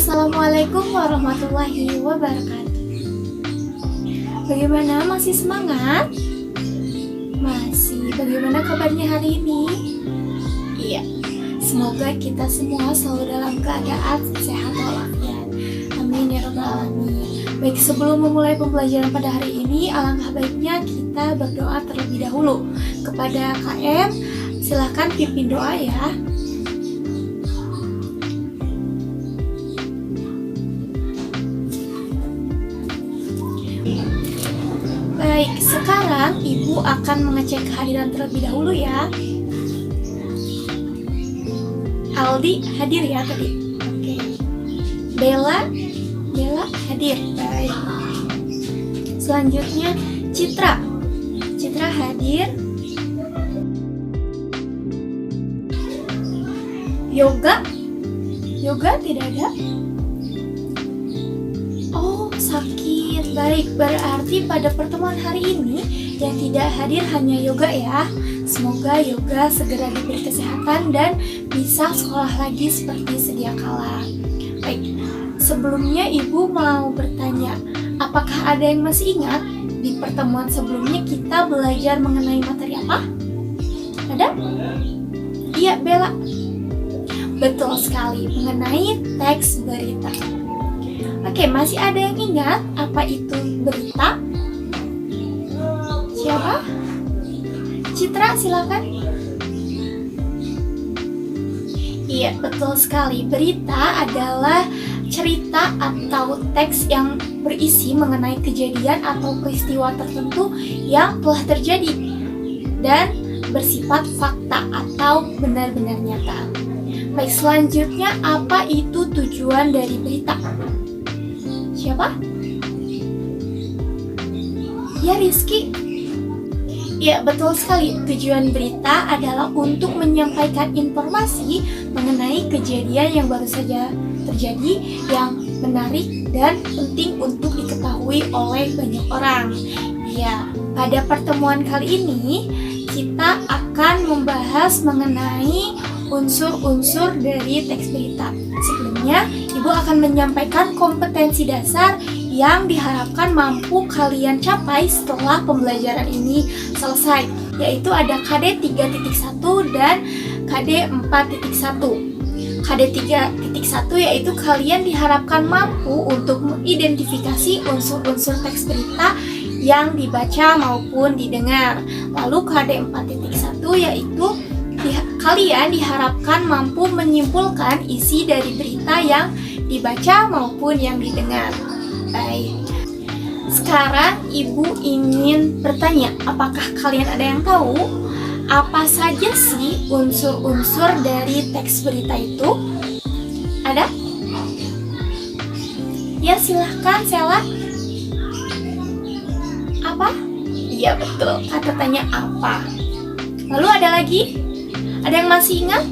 Assalamualaikum warahmatullahi wabarakatuh. Bagaimana, masih semangat? Masih. Bagaimana kabarnya hari ini? Iya, semoga kita semua selalu dalam keadaan sehat walafiat. Amin ya rabbal alamin. Baik, sebelum memulai pembelajaran pada hari ini, alangkah baiknya kita berdoa terlebih dahulu. Kepada KM, silahkan pimpin doa ya. Baik, sekarang Ibu akan mengecek kehadiran terlebih dahulu ya. Aldi hadir ya tadi. Oke. Bella hadir. Baik. Selanjutnya Citra hadir. Yoga tidak ada. Oh, sakit. Baik, berarti pada pertemuan hari ini yang tidak hadir hanya Yoga ya. Semoga Yoga segera diberi kesehatan dan bisa sekolah lagi seperti sedia kala. Baik, sebelumnya Ibu mau bertanya, apakah ada yang masih ingat di pertemuan sebelumnya kita belajar mengenai materi apa? Ada? Iya, Bella. Betul sekali, mengenai teks berita. Oke, masih ada yang ingat apa itu berita? Siapa? Citra, silakan. Iya, betul sekali. Berita adalah cerita atau teks yang berisi mengenai kejadian atau peristiwa tertentu yang telah terjadi dan bersifat fakta atau benar-benar nyata. Baik, selanjutnya apa itu tujuan dari berita? Siapa? Ya, Rizky. Ya, betul sekali. Tujuan berita adalah untuk menyampaikan informasi mengenai kejadian yang baru saja terjadi, yang menarik dan penting untuk diketahui oleh banyak orang. Ya, pada pertemuan kali ini kita akan membahas mengenai unsur-unsur dari teks berita. Sebelumnya, Ibu akan menyampaikan kompetensi dasar yang diharapkan mampu kalian capai setelah pembelajaran ini selesai, yaitu ada KD 3.1 dan KD 4.1. KD 3.1 yaitu kalian diharapkan mampu untuk mengidentifikasi unsur-unsur teks berita yang dibaca maupun didengar. Lalu KD 4.1 yaitu kalian diharapkan mampu menyimpulkan isi dari berita yang dibaca maupun yang didengar. Baik. Sekarang Ibu ingin bertanya, apakah kalian ada yang tahu apa saja sih unsur-unsur dari teks berita itu? Ada? Ya, silahkan Sela. Apa? Iya, betul. Kata tanya apa? Lalu ada lagi? Ada yang masih ingat?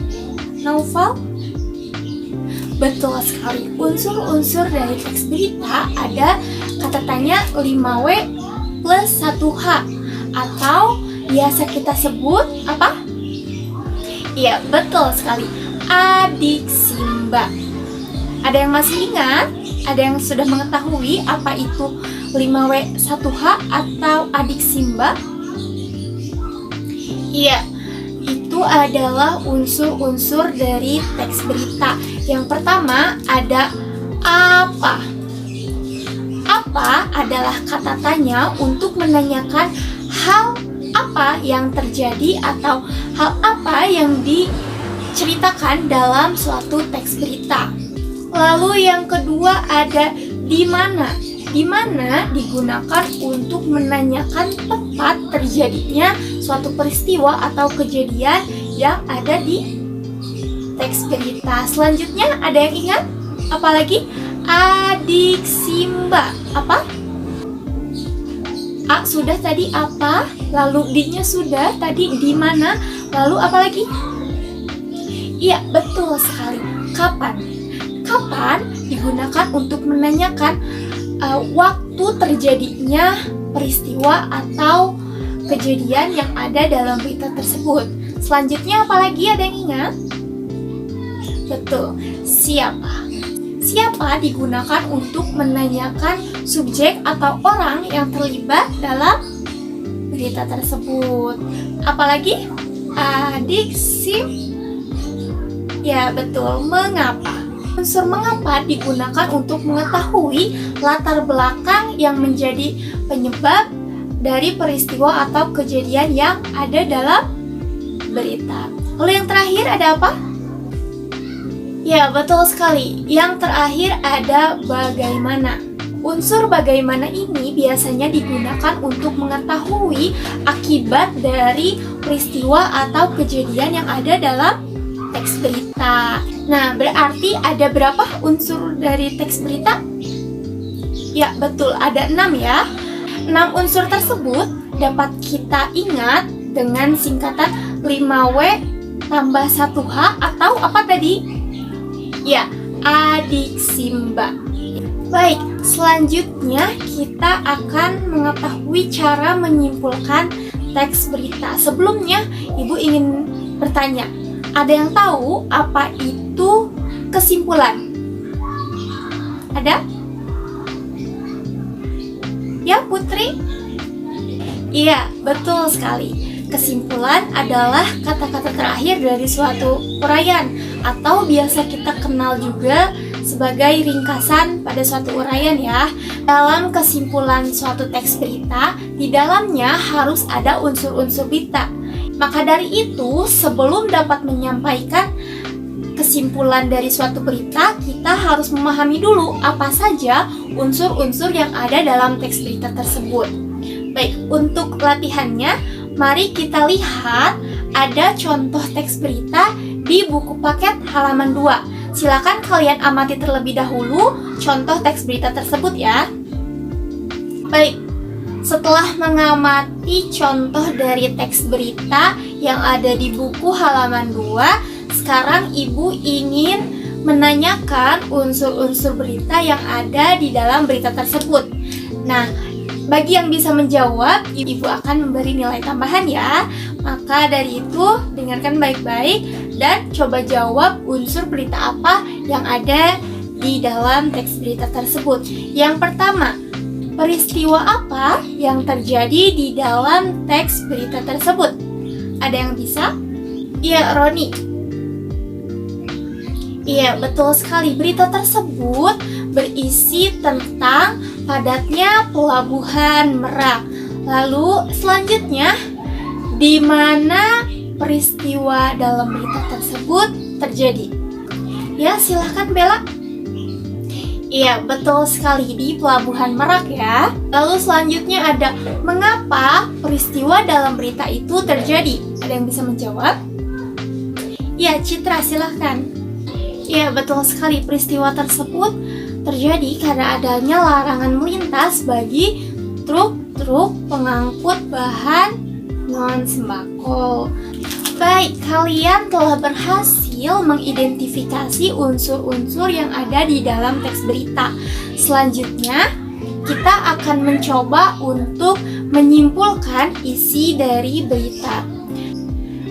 Naufal? Betul sekali. Unsur-unsur dari teks berita ada kata tanya 5W plus 1H atau biasa kita sebut apa? Iya, betul sekali. Adik Simba. Ada yang masih ingat? Ada yang sudah mengetahui apa itu 5W 1H atau adik Simba? Iya, itu adalah unsur-unsur dari teks berita. Yang pertama ada apa. Apa adalah kata tanya untuk menanyakan hal apa yang terjadi atau hal apa yang diceritakan dalam suatu teks berita. Lalu yang kedua ada di mana. Di mana digunakan untuk menanyakan tempat terjadinya suatu peristiwa atau kejadian yang ada di teks berita. Selanjutnya ada yang ingat? Apalagi? Adik Simba. Apa? A sudah tadi apa? Lalu D-nya sudah tadi di mana? Lalu apa lagi? Iya, betul sekali. Kapan? Kapan digunakan untuk menanyakan waktu terjadinya peristiwa atau kejadian yang ada dalam berita tersebut. Selanjutnya apalagi, ada yang ingat? Betul, siapa? siapa digunakan untuk menanyakan subjek atau orang yang terlibat dalam berita tersebut. Apalagi adik sim. Ya betul, mengapa. Unsur mengapa digunakan untuk mengetahui latar belakang yang menjadi penyebab dari peristiwa atau kejadian yang ada dalam berita. Lalu yang terakhir ada apa? Ya betul sekali, yang terakhir ada bagaimana. Unsur bagaimana ini biasanya digunakan untuk mengetahui akibat dari peristiwa atau kejadian yang ada dalam teks berita. Nah, berarti ada berapa unsur dari teks berita? Ya, betul, ada 6 ya. 6 unsur tersebut dapat kita ingat dengan singkatan 5W tambah 1H atau apa tadi? Ya, adiksimba. Baik, selanjutnya kita akan mengetahui cara menyimpulkan teks berita. Sebelumnya, Ibu ingin bertanya, ada yang tahu apa itu kesimpulan? Ada? Ya, Putri? Iya, betul sekali. Kesimpulan adalah kata-kata terakhir dari suatu uraian atau biasa kita kenal juga sebagai ringkasan pada suatu uraian ya. Dalam kesimpulan suatu teks berita, di dalamnya harus ada unsur-unsur berita. Maka dari itu, sebelum dapat menyampaikan kesimpulan dari suatu berita, kita harus memahami dulu apa saja unsur-unsur yang ada dalam teks berita tersebut. Baik, untuk latihannya, mari kita lihat ada contoh teks berita di buku paket halaman 2. Silakan kalian amati terlebih dahulu contoh teks berita tersebut ya. Baik, setelah mengamati contoh dari teks berita yang ada di buku halaman 2, sekarang Ibu ingin menanyakan unsur-unsur berita yang ada di dalam berita tersebut. Nah, bagi yang bisa menjawab, Ibu akan memberi nilai tambahan ya. Maka dari itu, dengarkan baik-baik dan coba jawab unsur berita apa yang ada di dalam teks berita tersebut. Yang pertama, peristiwa apa yang terjadi di dalam teks berita tersebut? Ada yang bisa? Iya, Roni. Iya, betul sekali. Berita tersebut berisi tentang padatnya pelabuhan Merak. Lalu selanjutnya, di mana peristiwa dalam berita tersebut terjadi? Ya, silahkan Bella. Iya, betul sekali, di Pelabuhan Merak ya. Lalu selanjutnya ada mengapa peristiwa dalam berita itu terjadi? Ada yang bisa menjawab? Iya, Citra, silahkan. Iya, betul sekali, peristiwa tersebut terjadi karena adanya larangan melintas bagi truk-truk pengangkut bahan non-sembako. Baik, kalian telah berhasil mengidentifikasi unsur-unsur yang ada di dalam teks berita. Selanjutnya, kita akan mencoba untuk menyimpulkan isi dari berita.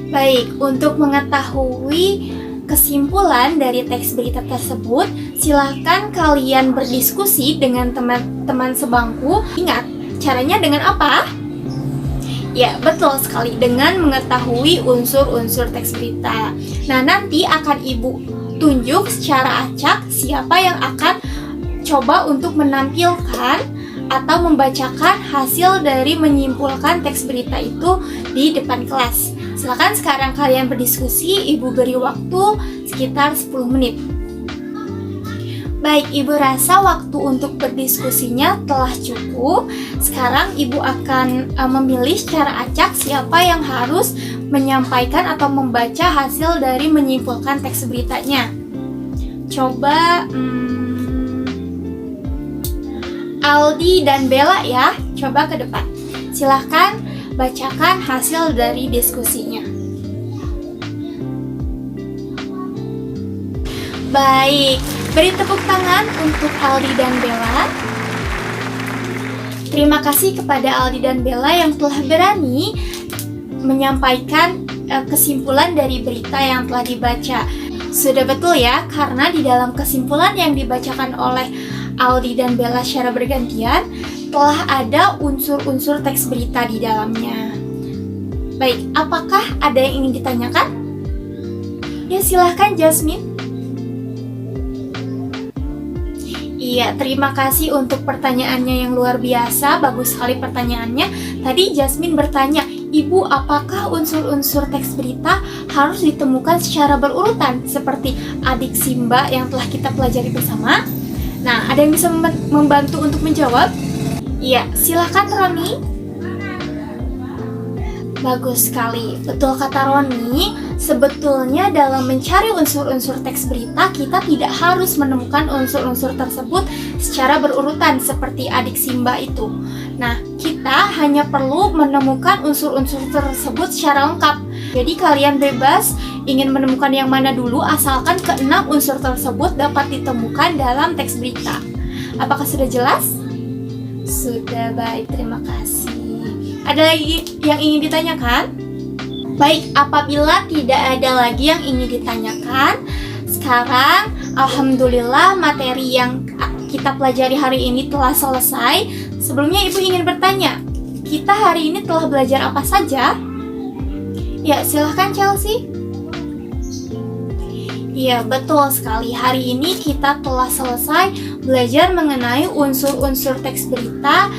Baik, untuk mengetahui kesimpulan dari teks berita tersebut, silakan kalian berdiskusi dengan teman-teman sebangku. Ingat, caranya dengan apa? Ya, betul sekali, dengan mengetahui unsur-unsur teks berita. Nah, nanti akan Ibu tunjuk secara acak siapa yang akan coba untuk menampilkan atau membacakan hasil dari menyimpulkan teks berita itu di depan kelas. Silakan sekarang kalian berdiskusi, Ibu beri waktu sekitar 10 menit. Baik, Ibu rasa waktu untuk berdiskusinya telah cukup. Sekarang Ibu akan memilih secara acak siapa yang harus menyampaikan atau membaca hasil dari menyimpulkan teks beritanya. Coba Aldi dan Bella ya, coba ke depan. Silahkan bacakan hasil dari diskusinya. Baik, beri tepuk tangan untuk Aldi dan Bella. Terima kasih kepada Aldi dan Bella yang telah berani menyampaikan kesimpulan dari berita yang telah dibaca. Sudah betul ya, karena di dalam kesimpulan yang dibacakan oleh Aldi dan Bella secara bergantian, telah ada unsur-unsur teks berita di dalamnya. Baik, apakah ada yang ingin ditanyakan? Ya, silahkan Jasmine. Iya, terima kasih untuk pertanyaannya yang luar biasa. Bagus sekali pertanyaannya. Tadi Jasmine bertanya, Ibu, apakah unsur-unsur teks berita harus ditemukan secara berurutan seperti adik Simba yang telah kita pelajari bersama? Nah, ada yang bisa membantu untuk menjawab? Iya, silahkan Roni. Bagus sekali, betul kata Roni. Sebetulnya dalam mencari unsur-unsur teks berita, kita tidak harus menemukan unsur-unsur tersebut secara berurutan seperti adik Simba itu. Nah, kita hanya perlu menemukan unsur-unsur tersebut secara lengkap. Jadi kalian bebas ingin menemukan yang mana dulu, asalkan keenam unsur tersebut dapat ditemukan dalam teks berita. Apakah sudah jelas? Sudah, baik, terima kasih. Ada lagi yang ingin ditanyakan? Baik, apabila tidak ada lagi yang ingin ditanyakan, sekarang alhamdulillah materi yang kita pelajari hari ini telah selesai. Sebelumnya Ibu ingin bertanya, kita hari ini telah belajar apa saja? Ya, silahkan Chelsea. Iya, betul sekali. Hari ini kita telah selesai belajar mengenai unsur-unsur teks berita.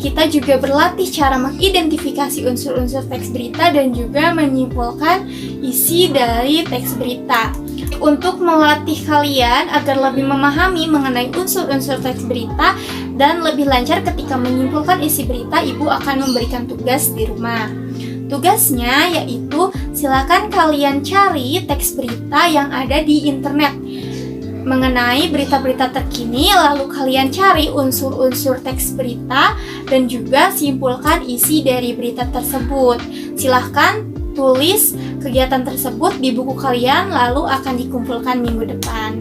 Kita juga berlatih cara mengidentifikasi unsur-unsur teks berita dan juga menyimpulkan isi dari teks berita. Untuk melatih kalian agar lebih memahami mengenai unsur-unsur teks berita dan lebih lancar ketika menyimpulkan isi berita, Ibu akan memberikan tugas di rumah. Tugasnya yaitu silakan kalian cari teks berita yang ada di internet mengenai berita-berita terkini, lalu kalian cari unsur-unsur teks berita dan juga simpulkan isi dari berita tersebut. Silahkan tulis kegiatan tersebut di buku kalian, lalu akan dikumpulkan minggu depan.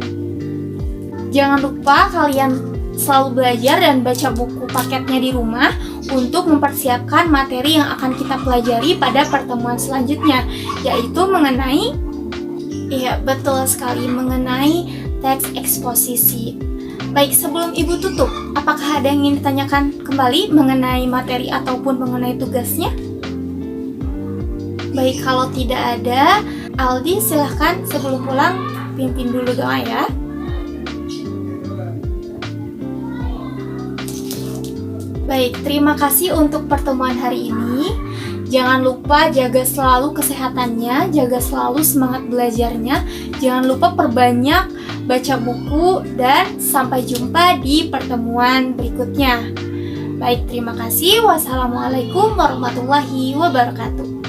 Jangan lupa kalian selalu belajar dan baca buku paketnya di rumah untuk mempersiapkan materi yang akan kita pelajari pada pertemuan selanjutnya, yaitu mengenai, iya betul sekali, mengenai teks eksposisi. Baik, sebelum Ibu tutup, apakah ada yang ingin ditanyakan kembali mengenai materi ataupun mengenai tugasnya? Baik, kalau tidak ada, Aldi silahkan sebelum pulang pimpin dulu doa ya. Baik, terima kasih untuk pertemuan hari ini. Jangan lupa jaga selalu kesehatannya, jaga selalu semangat belajarnya. Jangan lupa perbanyak baca buku dan sampai jumpa di pertemuan berikutnya. Baik, terima kasih. Wassalamualaikum warahmatullahi wabarakatuh.